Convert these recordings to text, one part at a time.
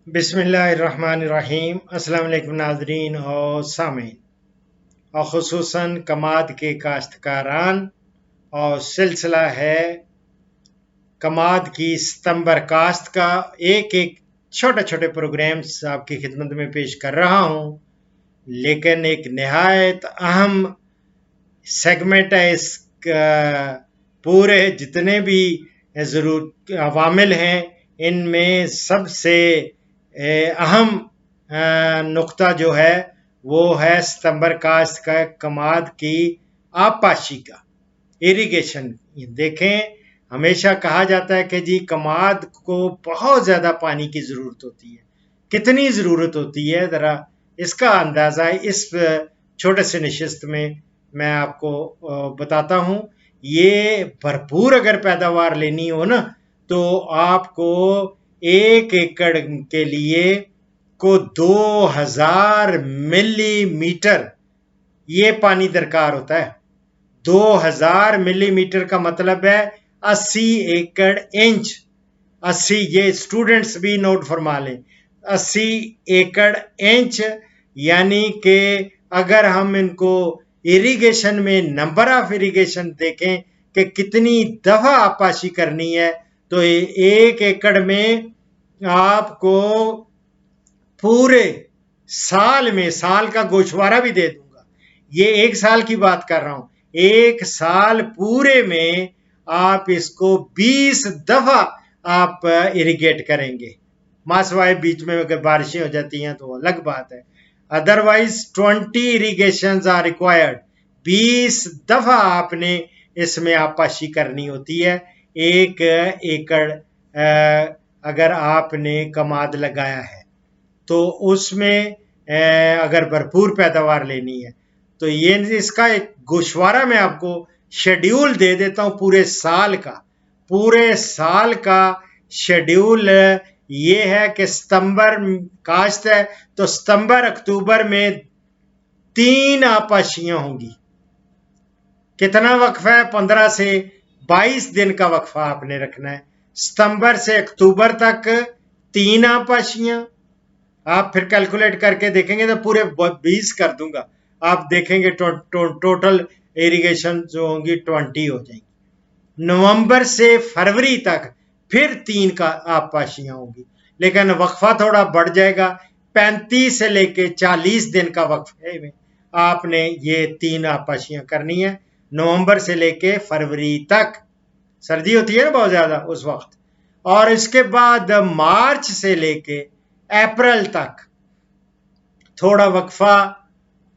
بسم اللہ الرحمن الرحیم۔ السلام علیکم ناظرین اور سامعین، اور خصوصاً کماد کے کاشتکاران، اور سلسلہ ہے کماد کی ستمبر کاشت کا۔ ایک چھوٹے چھوٹے پروگرامز آپ کی خدمت میں پیش کر رہا ہوں، لیکن ایک نہایت اہم سیگمنٹ ہے اس پورے جتنے بھی عوامل ہیں ان میں سب سے اہم نقطہ جو ہے وہ ہے ستمبر کاشت کا کماد کی آبپاشی کا، ایریگیشن۔ دیکھیں، ہمیشہ کہا جاتا ہے کہ جی کماد کو بہت زیادہ پانی کی ضرورت ہوتی ہے۔ کتنی ضرورت ہوتی ہے ذرا اس کا اندازہ اس چھوٹے سے نشست میں آپ کو بتاتا ہوں۔ یہ بھرپور اگر پیداوار لینی ہو نا تو آپ کو 1 ایکڑ کے لیے 2000 ملی میٹر یہ پانی درکار ہوتا ہے۔ 2000 ملی میٹر کا مطلب ہے 80 ایکڑ انچ۔ 80، یہ اسٹوڈنٹس بھی نوٹ فرما لیں، 80 ایکڑ انچ، یعنی کہ اگر ہم ان کو ایریگیشن میں نمبر آف ایریگیشن دیکھیں کہ کتنی دفعہ آبپاشی کرنی ہے تو 1 ایکڑ میں آپ کو پورے سال کا گوشوارہ بھی دے دوں گا۔ یہ 1 سال کی بات کر رہا ہوں، 1 سال پورے میں آپ اس کو 20 دفعہ آپ ایریگیٹ کریں گے، ماسوائے بیچ میں اگر بارشیں ہو جاتی ہیں تو الگ بات ہے۔ Otherwise 20 irrigations are required۔ 20 دفعہ آپ نے اس میں آبپاشی کرنی ہوتی ہے 1 ایکڑ اگر آپ نے کماد لگایا ہے تو اس میں اگر بھرپور پیداوار لینی ہے تو یہ اس کا ایک گوشوارہ میں آپ کو شیڈیول دے دیتا ہوں پورے سال کا شیڈیول یہ ہے کہ ستمبر کاشت ہے تو ستمبر اکتوبر میں 3 آبپاشیاں ہوں گی۔ کتنا وقفہ ہے؟ 15 سے 22 دن کا وقفہ آپ نے رکھنا ہے۔ ستمبر سے اکتوبر تک 3 آبپاشیاں، آپ پھر کیلکولیٹ کر کے دیکھیں گے تو پورے 20 کر دوں گا، آپ دیکھیں گے ٹوٹل ایریگیشن جو ہوں گی 20 ہو جائیں گی۔ نومبر سے فروری تک پھر 3 کا آبپاشیاں ہوں گی، لیکن وقفہ تھوڑا بڑھ جائے گا، 35 سے لے کے 40 دن کا وقفے میں آپ نے یہ 3 آبپاشیاں کرنی ہیں۔ نومبر سے لے کے فروری تک، سردی ہوتی ہے نا بہت زیادہ اس وقت، اور اس کے بعد مارچ سے لے کے اپریل تک تھوڑا وقفہ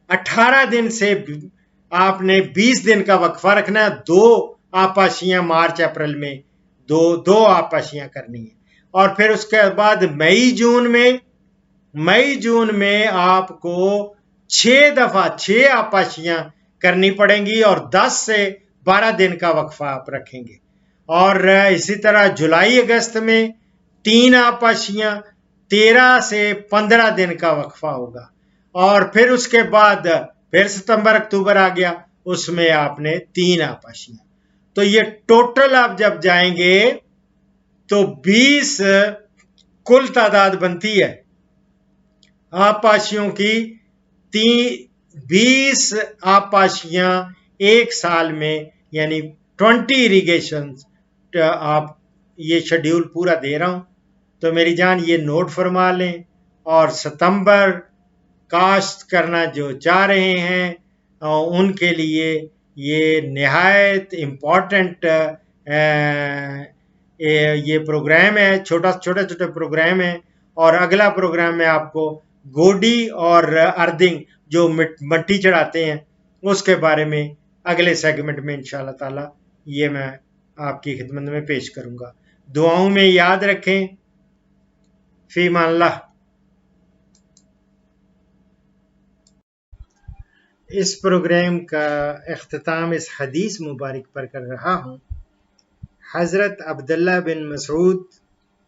18 دن سے آپ نے 20 دن کا وقفہ رکھنا ہے۔ 2 آبپاشیاں مارچ اپریل میں دو آبپاشیاں کرنی ہیں، اور پھر اس کے بعد مئی جون میں آپ کو 6 آبپاشیاں کرنی پڑیں گی اور 10 سے 12 دن کا وقفہ آپ رکھیں گے، اور اسی طرح جولائی اگست میں 3 آبپاشیاں، 13 سے 15 دن کا وقفہ ہوگا، اور پھر اس کے بعد پھر ستمبر اکتوبر آ گیا، اس میں آپ نے 3 آبپاشیاں۔ تو یہ ٹوٹل آپ جب جائیں گے تو 20 کل تعداد بنتی ہے آبپاشیوں کی۔ 20 آبپاشیاں 1 سال میں، یعنی 20 irrigation آپ یہ شیڈیول پورا دے رہا ہوں، تو میری جان یہ نوٹ فرما لیں، اور ستمبر کاشت کرنا جو چاہ رہے ہیں ان کے لیے یہ نہایت امپورٹنٹ یہ پروگرام ہے، چھوٹے پروگرام ہے، اور اگلا پروگرام میں آپ کو گوڈی اور ارتھنگ جو مٹی چڑھاتے ہیں اس کے بارے میں اگلے سیگمنٹ میں انشاءاللہ تعالی یہ میں آپ کی خدمت میں پیش کروں گا۔ دعاؤں میں یاد رکھیں۔ فی امان اللہ۔ اس پروگرام کا اختتام اس حدیث مبارک پر کر رہا ہوں۔ حضرت عبداللہ بن مسعود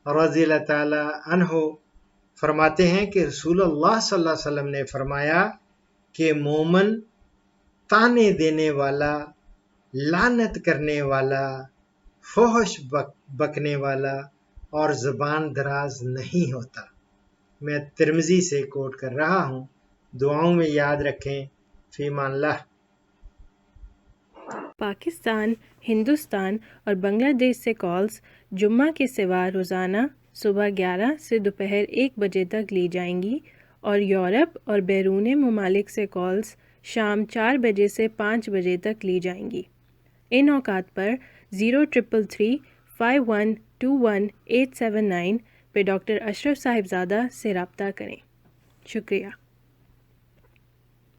رضی اللہ تعالی عنہ فرماتے ہیں کہ رسول اللہ صلی اللہ علیہ وسلم نے فرمایا کہ مومن تانے دینے والا، لعنت کرنے والا، فحش بکنے والا اور زبان دراز نہیں ہوتا۔ میں ترمذی سے کوٹ کر رہا ہوں. دعاؤں میں یاد رکھیں. فی امان اللہ. پاکستان، ہندوستان اور بنگلہ دیش سے کالز جمعہ کے سوا روزانہ صبح 11 سے دوپہر 1 بجے تک لی جائیں گی اور یورپ اور بیرون ممالک سے کالز شام 4 بجے سے 5 بجے تک لی جائیں گی. ان اوقات پر 03335121 879 پہ ڈاکٹر اشرف صاحبزادہ سے رابطہ کریں. شکریہ.